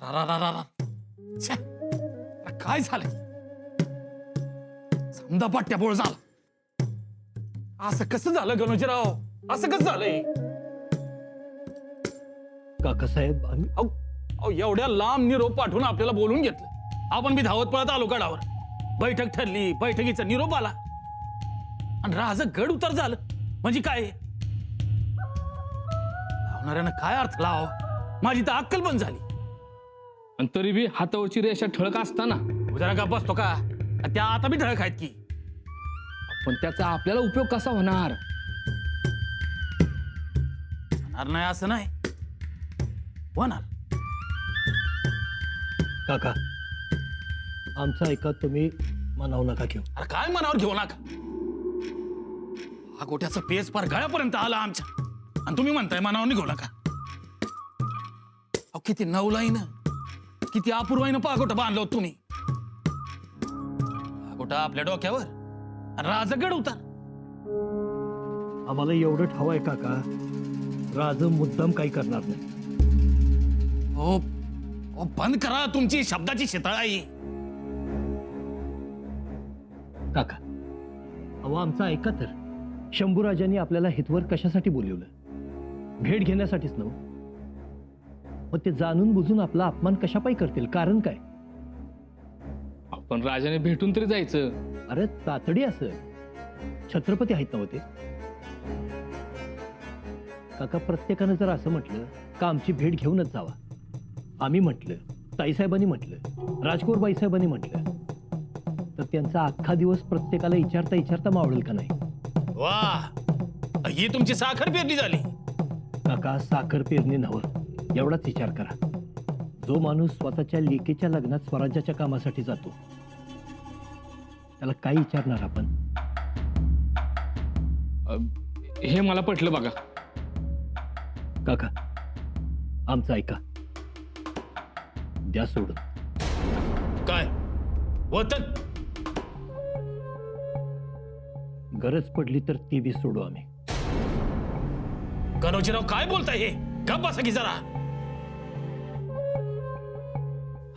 अरारारारारा. छे, अरे काय झालंय? समजा पट्ट्यापोळ झाला. असं कसं झालं गणोजीराव? असं कसं झालंय? काकासाहेब आम्ही अहो, एवढ्या लांब निरोप पाठवून आपल्याला बोलून घेतलं. आपण बी धावत पळत आलो गडावर. बैठक ठरली, बैठकीचा निरोप आला आणि राज गड उतर झालं. म्हणजे काय? लावणाऱ्यानं काय अर्थ लाव? माझी तर अक्कल बंद झाली. आणि तरी बी हातावरची रेषा ठळक असताना जरा का बसतो का? त्या आता बी ठळक आहेत की. पण त्याचा आपल्याला उपयोग कसा होणार? होणार नाही असं नाही, होणार. काका आमचं ऐका, तुम्ही मनाव नका घेऊ. अरे काय मनावर घेऊ नका. हा गोट्याचा पेच पार गळ्यापर्यंत आला आमच्या आणि तुम्ही म्हणताय मनावर घेऊ नका. अहो किती नवलाईनं, किती अपूर्वाईनं पागोटा बांधलं होतं तुम्ही. पागोटा आपल्या डोक्यावर आणि राजगड उतार. आम्हाला एवढं ठाव आहे काका, राज मुद्दाम काही करणार नाही. हो हो, बंद करा तुमची शब्दाची शितळाई. काका अहो आमचं ऐका तर, शंभूराजांनी आपल्याला हितवर कशासाठी बोलवलं? भेट घेण्यासाठीच नव्ह. मग ते जाणून बुजून आपला अपमान कशापायी करतील? कारण काय? आपण राजाने भेटून तरी जायचं. अरे तातडी असं छत्रपती आहेत नव्हते काका. प्रत्येकानं जर असं म्हटलं का आमची भेट घेऊनच जावा, आम्ही म्हटलं, ताईसाहेबांनी म्हटलं, राजकोर बाईसाहेबांनी म्हटलं, तर त्यांचा अख्खा दिवस प्रत्येकाला विचारता मावळेल का नाही? वा, ही तुमची साखर पेरणी झाली. काका साखर पेरणी नव्हं, एवढाच विचार करा. जो माणूस स्वतःच्या लेकीच्या लग्नात स्वराज्याच्या कामासाठी जातो त्याला काय विचारणार आपण? हे मला पटलं बघा. काका आमचं ऐका, द्या सोडून. काय वतन? गरज पडली तर ती बी सोडू आम्ही. गणोजीराव काय बोलताय हे? गप्प बसा की जरा.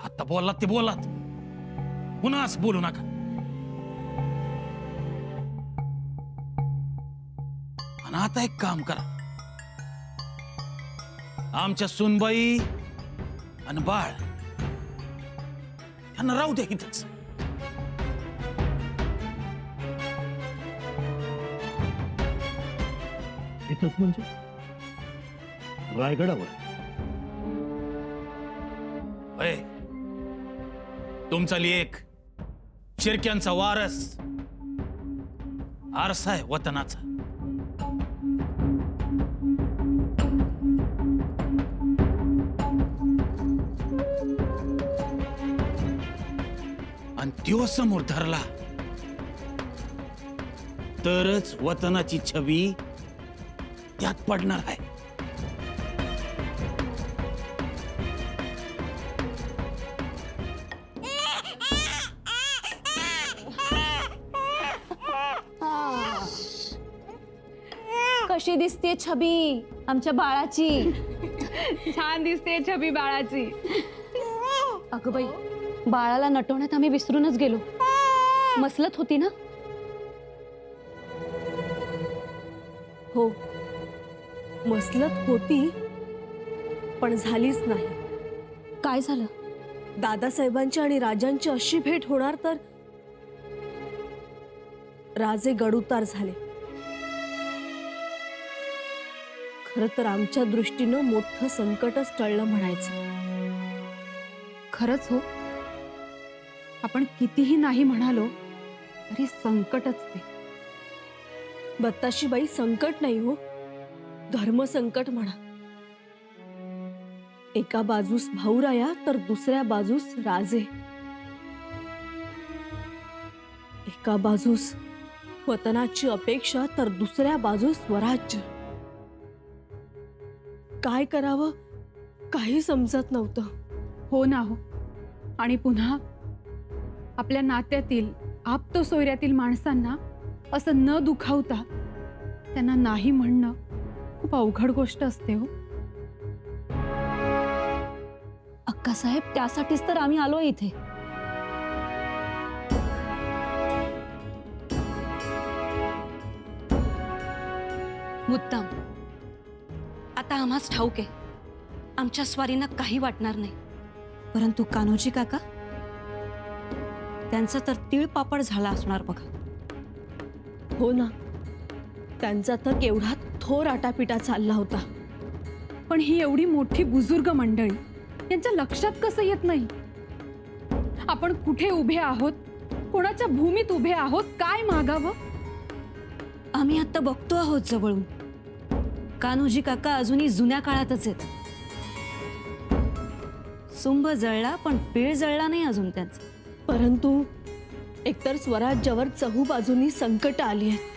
आता बोललात ते बोललात, पुन्हा असं बोलू नका. आणि आता एक काम करा, आमच्या सुनबाई आणि बाळ त्यांना राहू द्या इथंच. इथंच म्हणजे रायगडावर? होय, तुमचा लेख शिर्क्यांचा वारस आरसा आहे वतनाचा. आणि त्यो समोर धरला तरच वतनाची छवी त्यात पडणार आहे. कशी दिसते छबी आमच्या बाळाची? छान दिसते छबी बाळाची. अगं बाई, बाळाला नटवण्यात आम्ही विसरूनच गेलो. मसलत होती ना? हो, मसलत होती पण झालीच नाही. काय झालं? दादासाहेबांची आणि राजांची अशी भेट होणार तर राजे गडउतार झाले. खरं तर आमच्या दृष्टीनं मोठं संकटच टळलं म्हणायचं. खरंच हो, आपण कितीही नाही म्हणालो तरी संकटच ते. बत्ताशीबाई, संकट नाही हो, धर्म संकट म्हणा. एका बाजूस भाऊराया तर दुसऱ्या बाजूस राजे. एका बाजूस वतनाची अपेक्षा तर दुसऱ्या बाजूस स्वराज्य. काय करावं काही समजत नव्हतं. हो ना हो. आणि पुन्हा आपल्या नात्यातील आप्त सोयऱ्यातील माणसांना असं न दुखावता त्यांना नाही म्हणणं खूप अवघड गोष्ट असते हो. अक्कासाहेब, त्यासाठीच तर आम्ही आलोय इथे. मुद्दाम आता आम्हाच ठाऊक आहे, आमच्या स्वारींना काही वाटणार नाही. परंतु कान्होजी काका, त्यांचा तर तीळपापड झाला असणार बघा. हो ना, त्यांचा तर केवढा थोर आटापिटा चालला होता. पण ही एवढी मोठी बुजुर्ग मंडळी यांच्या लक्षात कसं येत नाही आपण कुठे उभे आहोत, कोणाच्या भूमीत उभे आहोत, काय मागावं. आम्ही आता बघतो आहोत जवळून. कान्होजी काका अजूनही जुन्या काळातच आहेत. सुंभ जळला पण पेळ जळला नाही अजून त्यांचा. परंतु एकतर स्वराज्यावर चहू बाजूनी संकट आली आहेत.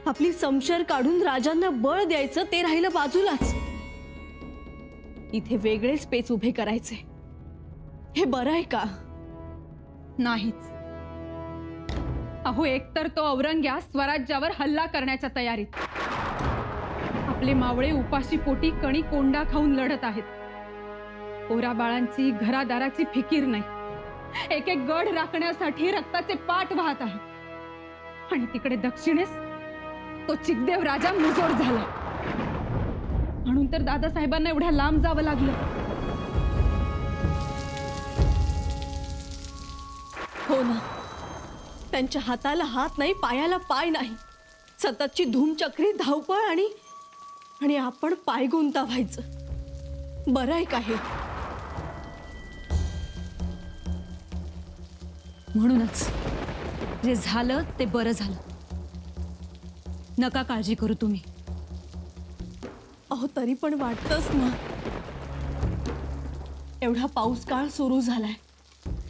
आपली समशर काढून राजांना बळ द्यायचं ते राहिलं बाजूलाच. इथे वेगळेच पेच उभे करायचे. हे बरं आहे का? नाहीच. अहो, एकतर तो औरंग्या स्वराज्यावर हल्ला करण्याच्या तयारीत. आपले मावळे उपाशी पोटी कणी कोंडा खाऊन लढत आहेत. पोरा बाळांची घरादाराची फिकीर नाही. एक एक गड राखण्यासाठी रक्ताचे पाट वाहत आहे. आणि तिकडे दक्षिणेस तो चिकदेव राजा मुजोर झाला. म्हणून तर दादासाहेबांना एवढ्या लांब जावं लागलं. हो ना, त्यांच्या हाताला हात नाही, पायाला पाय नाही. सततची धूमचक्री धावपळ आणि आपण पाय गुंता व्हायचं. बरं आहे का हे? म्हणूनच जे झालं ते बरं झालं. नका काळजी करू तुम्ही. अहो, तरी पण वाटतच ना. एवढा पाऊस काळ सुरू झालाय,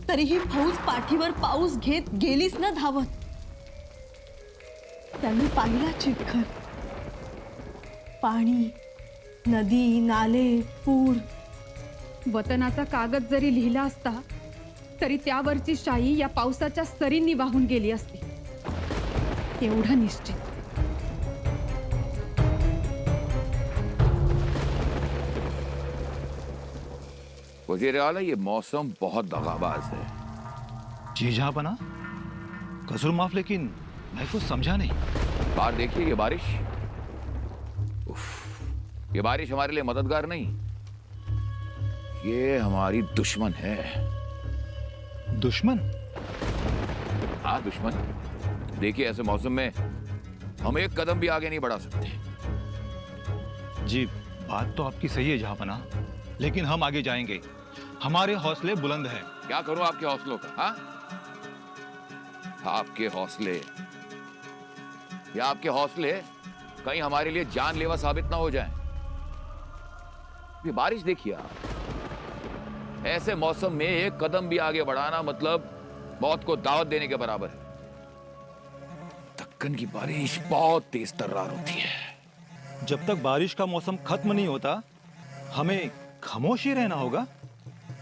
तरीही फौज पाठीवर पाऊस घेत गेलीच ना धावत. त्यांनी पाहिला चिखल, पाणी, नदी, नाले, पूर. वतनाचा कागद जरी लिहिला असता तरी त्यावरची शाई या पावसाच्या सरींनी वाहून गेली असती. एवढं निश्चित. वजीर आला, ये मौसम बहुत दगाबाज है. जी जहांपना, कसूर माफ, लेकिन मैं कुछ समझा नहीं. बाहर देखिए, ये बारिश. उफ, ये बारिश हमारे लिए मददगार नहीं, ये हमारी दुश्मन है. दुश्मन? हाँ, दुश्मन. देखिए, ऐसे मौसम में हम एक कदम भी आगे नहीं बढ़ा सकते. जी, बात तो आपकी सही है जहांपना, लेकिन हम आगे जाएंगे. हमारे हौसले बुलंद हैं. क्या करूं आपके हौसलों का? हाँ, आपके हौसले, या आपके हौसले कहीं हमारे लिए जानलेवा साबित ना हो जाएं. ये बारिश देखिए आप. ऐसे मौसम में एक कदम भी आगे बढ़ाना मतलब मौत को दावत देने के बराबर है. दक्कन की बारिश बहुत तेज तर्रार होती है. जब तक बारिश का मौसम खत्म नहीं होता, हमें खामोश ही रहना होगा.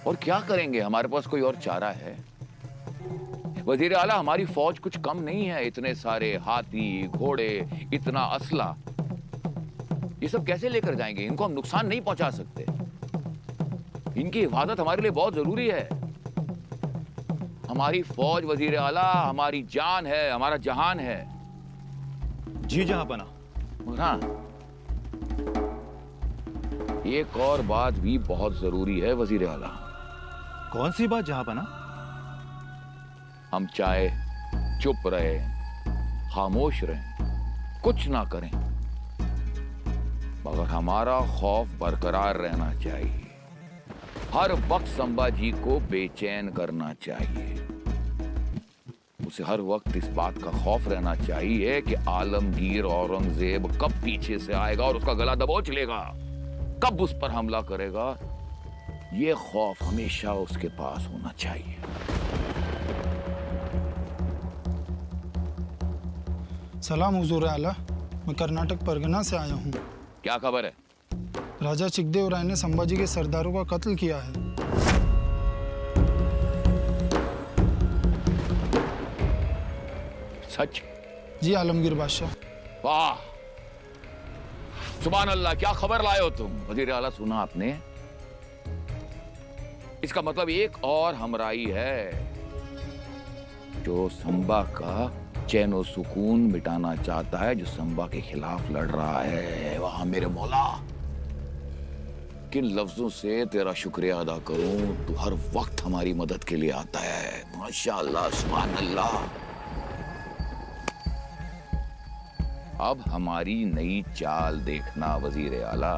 और क्या करेंगे? हमारे पास कोई और चारा है? वजीर आला, हमारी फौज कुछ कम नहीं है. इतने सारे हाथी, घोड़े, इतना असला, ये सब कैसे लेकर जाएंगे? इनको हम नुकसान नहीं पहुंचा सकते. इनकी हिफाजत हमारे लिए बहुत जरूरी है. हमारी फौज वजीर आला हमारी जान है, हमारा जहान है. जी जहांपना. हाँ, एक और बात भी बहुत जरूरी है वजीर आला. कौन सी बात जहांपना? हम चाहे चुप रहे, खामोश रहें, कुछ ना करें, मगर हमारा खौफ बरकरार रहना चाहिए. हर वक्त संभाजी को बेचैन करना चाहिए. उसे हर वक्त इस बात का खौफ रहना चाहिए कि आलमगीर औरंगजेब कब पीछे से आएगा और उसका गला दबोच लेगा, कब उस पर हमला करेगा. ये खौफ हमेशा उसके पास होना चाहिए. सलाम हुजूर आला, मैं कर्नाटक परगना से आया हूँ. क्या खबर है? राजा चिकदेव राय ने संभाजी के सरदारों का कत्ल किया है. सच? जी आलमगीर बादशाह. वाह, सुभान अल्लाह, क्या खबर लाए हो तुम? वजीर आला, सुना आपने? इसका मतलब एक और हमराई है जो संबा का चैन और सुकून मिटाना चाहता है, जो संबा के खिलाफ लड़ रहा है। वहां मेरे मौला, किन लफ्जों से तेरा शुक्रिया अदा करूं? तू हर वक्त हमारी मदद के लिए आता है। माशाअल्लाह, सुभान अल्लाह। अब हमारी नई चाल देखना वजीर आला।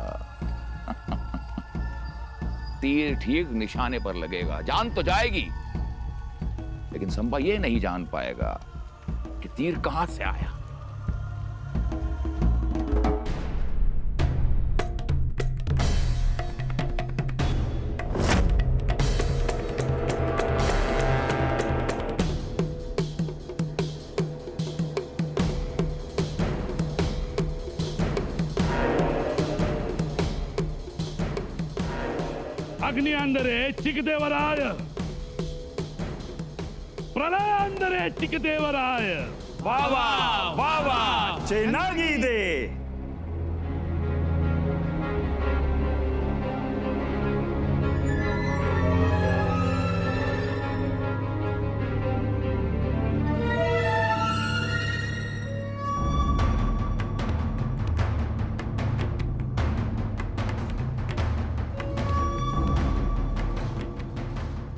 तीर ठीक निशाने पर लगेगा, जान तो जाएगी, लेकिन संबा ये नहीं जान पाएगा कि तीर कहां से आया। ಅಗ್ನಿ ಅಂದರೆ ಚಿಕ್ಕದೇವರಾಯ, ಪ್ರಳಯ ಅಂದರೆ ಚಿಕ್ಕದೇವರಾಯ. ವಾವಾ ವಾವಾ ಚೆನ್ನಾಗಿದೆ.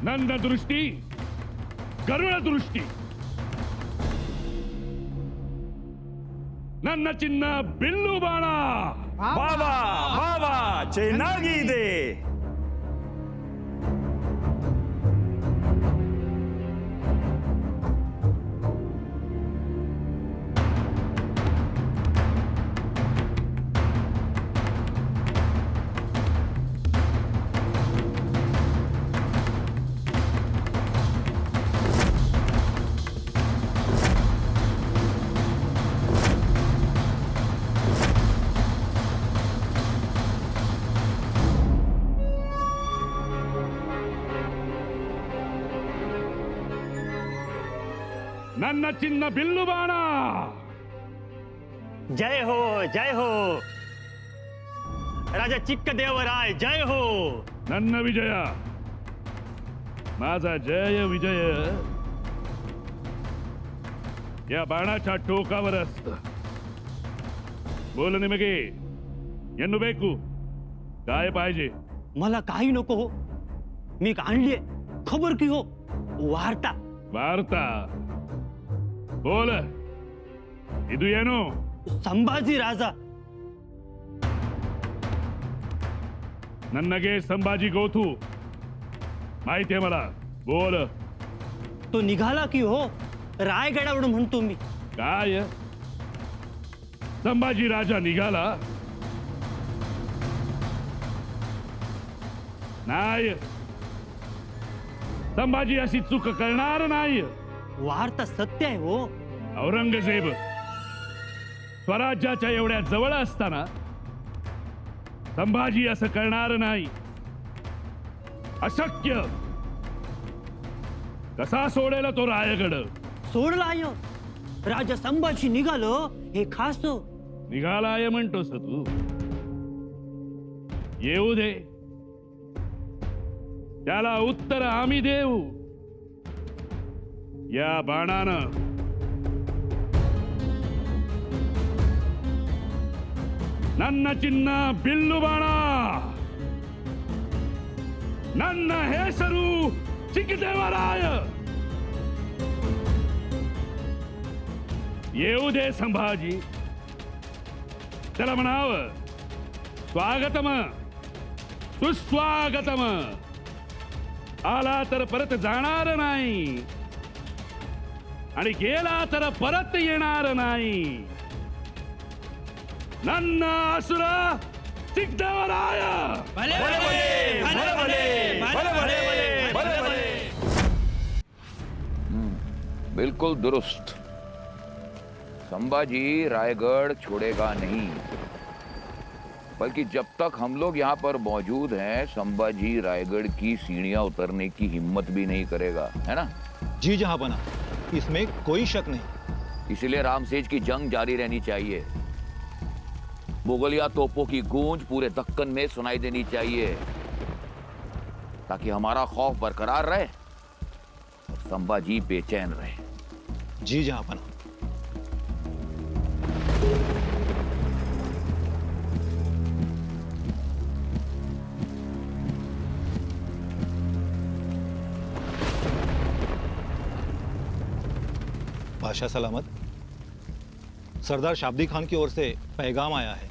ನನ್ನ ದೃಷ್ಟಿ ಗರುಡ ದೃಷ್ಟಿ. ನನ್ನ ಚಿನ್ನ ಬಿಲ್ಲು ಬಾಣ. ವಾವಾ ವಾವಾ ಚೆನ್ನಾಗಿದೆ. ನನ್ನ ಚಿನ್ನ ಬಿಲ್ಲು ಬಾಣ. जय हो जय हो राजा चिक्कदेवराय, जय हो. ನನ್ನ ವಿಜಯ, माझा जय विजय या बाणाच्या टोकावर असत. बोल निಮಗೆ ಎನ್ನು ಬೇಕು? काय पाहिजे? मला काही नको हो, मी आणलीये खबर की हो, वार्ता. वार्ता बोल. ಇದು ಏನು? संभाजी राजा. ನನಗೆ संभाजी गोथू माहिती आहे मला. बोल. तो निघाला की हो रायगडावरून म्हणतो मी. काय संभाजी राजा निघाला? नाही, संभाजी अशी चूक करणार नाही. वार्ता सत्य आहे हो. औरंगजेब स्वराज्याच्या एवढ्या जवळ असताना संभाजी असं करणार नाही. अशक्य. कसा सोडेल तो रायगड? सोडलाय राजा संभाजी निघालो हे खास. निघालाय म्हणतोस तू? येऊ दे, त्याला उत्तर आम्ही देऊ. या बाणानं ನನ್ನ ಚಿನ್ನ ಬಿಲ್ಲು ಬಾಣ. ನನ್ನ ಹೆಸರು ಚಿಕ್ಕದೇವರಾಯ. येऊ दे संभाजी, त्याला म्हणावं स्वागतम सुस्वागतम. आला तर परत जाणार नाही आणि गेला तर परत येणार नाही. ನನ್ನ ಅಸುರ ಚಿಕ್ಕದೇವರಾಯ. बिल्कुल दुरुस्त. संभाजी रायगढ़ छोड़ेगा नहीं, बल्कि जब तक हम लोग यहाँ पर मौजूद हैं संभाजी रायगढ़ की सीढ़ियां उतरने की हिम्मत भी नहीं करेगा, है ना? जी जहांपना, इसमें कोई शक नहीं. इसीलिए रामसेज की जंग जारी रहनी चाहिए. मुगलिया तोपों की गूंज पूरे दक्कन में सुनाई देनी चाहिए, ताकि हमारा खौफ बरकरार रहे और संभाजी बेचैन रहे। जी जहांपना। बादशाह सलामत, सरदार शाब्दी खान की ओर से पैगाम आया है।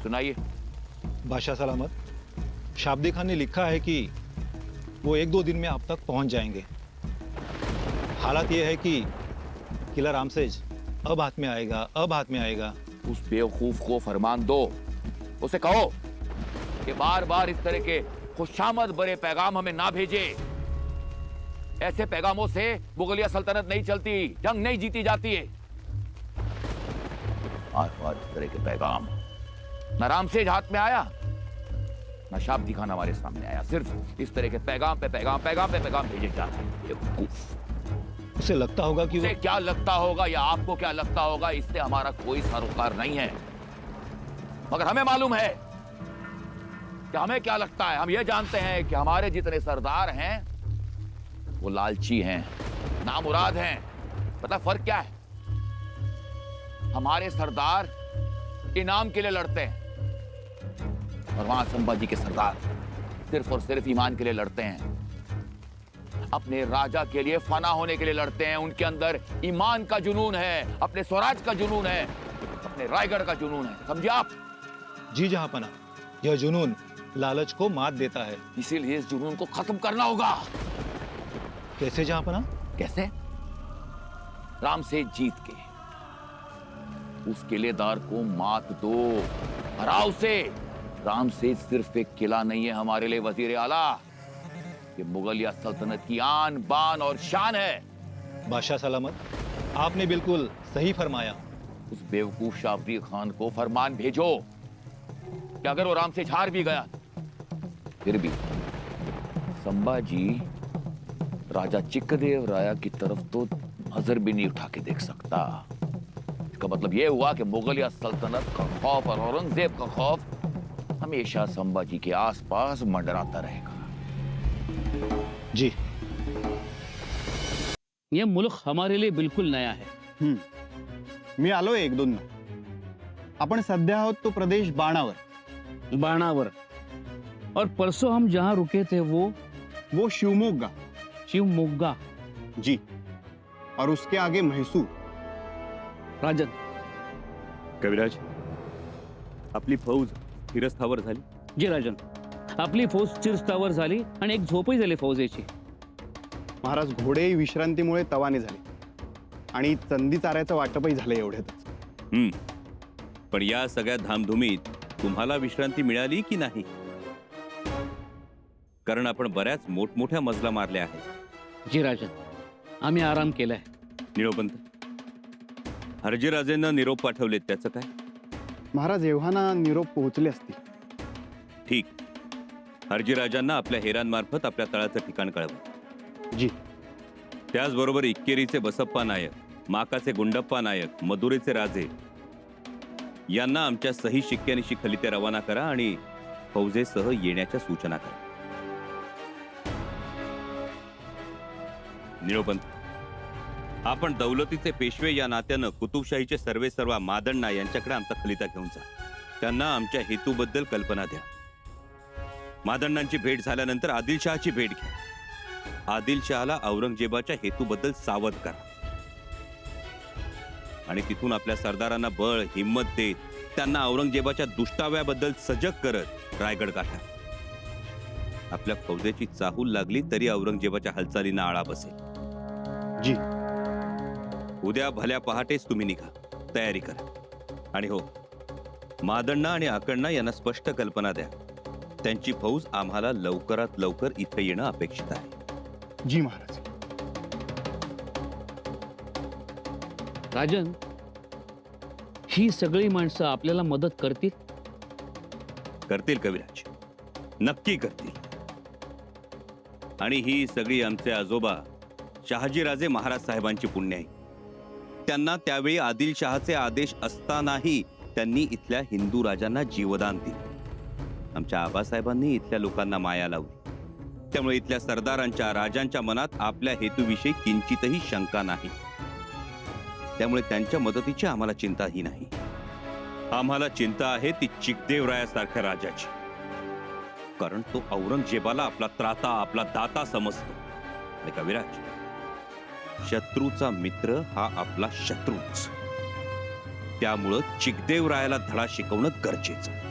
सुनाइए। बादशाह सलामत, शाब्दी खान ने लिखा है कि वो 1-2 दिन में आप तक पहुंच जाएंगे। हालात ये है कि किला रामसेज अब हाथ में आएगा, अब हाथ में आएगा। उस बेवकूफ को फरमान दो, उसे कहो कि बार बार इस तरह के खुशामद भरे पैगाम हमें ना भेजे। ऐसे पैगामों से मुगलिया सल्तनत नहीं चलती, जंग नहीं जीती जाती है। बार बार इस तरह के पैगाम न रामसेज हाथ में आया, न शाब्दी खान हमारे सामने आया। सिर्फ इस तरह के पैगाम पे पैगाम, पैगाम पे पैगाम भेजे जाते हैं। उसे लगता होगा कि उसे क्या लगता होगा या आपको क्या लगता होगा, इससे हमारा कोई सरोकार नहीं है। मगर हमें मालूम है कि हमें क्या लगता है। हम ये जानते हैं कि हमारे जितने सरदार हैं वो लालची हैं, नामुराद हैं। पता फर्क क्या है? हमारे सरदार इनाम के लिए लड़ते हैं और वहां संभाजी के सरदार सिर्फ और सिर्फ ईमान के लिए लड़ते हैं, अपने राजा के लिए फना होने के लिए लड़ते हैं। उनके अंदर ईमान का जुनून है, अपने स्वराज का जुनून है, अपने रायगढ़ का जुनून है। समझे आप? जी जहांपना, यह जुनून लालच को मात देता है। इसीलिए इस जुनून को खत्म करना होगा। कैसे जहांपना? कैसे? राम से जीत के उस किलेदार को मात दो, हराओ से। राम से सिर्फ एक किला नहीं है हमारे लिए वजीर आला, ये मुगलिया सल्तनत की आन बान और शान है। बादशाह सलामत, आपने बिल्कुल सही फरमाया। उस बेवकूफ शाब्दी खान को फरमान भेजो कि अगर वो राम से हार भी गया फिर भी संभाजी राजा चिक्कदेव राया की तरफ तो नजर भी नहीं उठा के देख सकता। इसका मतलब यह हुआ कि मुगलिया सल्तनत का खौफ और औरंगजेब का खौफ हमेशा संभाजी के आसपास मंडराता रहेगा। जी। यह मुल्क हमारे लिए बिल्कुल नया है। मी आलोय 1-2 आपण सध्या आहोत तो प्रदेश बाणावर। और परसों हम जहां रुके थे वो शिवमोग्गा। शिवमोग्गा जी। और उसके आगे मैसूर। राजन, कविराज, आपली फौज स्थिरस्थावर झाली? जी राजन, आपली फौज स्थिरस्थावर झाली आणि एक झोपही झाली फौजेची। महाराज, घोडे विश्रांतीमुळे तवाने झाले आणि चंदी चाऱ्याचं वाटपही झालं एवढ्यातच। पण या सगळ्या धामधुमीत तुम्हाला विश्रांती मिळाली की नाही? कारण आपण बऱ्याच मोठमोठ्या मजला मारल्या आहेत। जी राजन, आम्ही आराम केलाय। निळोपंत, हरजीराजेंना निरोप पाठवले, त्याचं काय? महाराज, एव्हाना निरोप पोहोचले असतील। ठीक, हरजीराजांना आपल्या हेरांमार्फत आपल्या तळाचं ठिकाण कळवा। जी। त्याचबरोबर इक्केरीचे बसप्पा नायक, माकाचे गुंडप्पा नायक, मदुरेचे राजे यांना आमच्या सही शिक्क्यानिशी खलिते रवाना करा आणि फौजेसह येण्याच्या सूचना करा। निळोपंत, आपण दौलतीचे पेशवे या नात्यानं कुतुबशाहीचे सर्वेसर्वा मादण्णा यांच्याकडे आमचा खलिता घेऊन जा। त्यांना आमच्या हेतूबद्दल कल्पना द्या। मादण्णांची भेट झाल्यानंतर आदिलशहाची भेट घ्या। आदिलशहाला औरंगजेबाच्या हेतूबद्दल सावध करा आणि तिथून आपल्या सरदारांना बळ हिम्मत देत त्यांना औरंगजेबाच्या दुष्टाव्याबद्दल सजग करत रायगड गाठा। आपल्या फौजेची चाहूल लागली तरी औरंगजेबाच्या हालचालींना आळा बसेल। जी। उद्या भल्या पहाटेच तुम्ही निघा, तयारी करा। आणि हो, मादण्णा आणि आकण्णा यांना स्पष्ट कल्पना द्या। त्यांची फौज आम्हाला लवकरात लवकर इथे येणं अपेक्षित आहे। जी महाराज। राजन, ही सगळी माणसं आपल्याला मदत करतील? करतील कविराज, नक्की करतील। आणि ही सगळी आमचे आजोबा शहाजीराजे महाराज साहेबांची पुण्याई। त्यांना त्यावेळी आदिलशहाचे आदेश असतानाही त्यांनी इथल्या हिंदू राजांना जीवदान दिले। आमच्या आबासाहेबांनी इथल्या लोकांना माया लावली, त्यामुळे इथल्या सरदारांच्या राजांच्या मनात आपल्या हेतूविषयी किंचितही शंका नाही. त्यामुळे त्यांच्या मदतीची आम्हाला चिंताही नाही. आम्हाला चिंता आहे ती चिकदेवरायासारख्या राजाची, कारण तो औरंगजेबाला आपला त्राता, आपला दाता समजतो. नाही का विराज? शत्रूचा मित्र हा आपला शत्रूच. त्यामुळं चिकदेवरायाला धडा शिकवणं गरजेचं.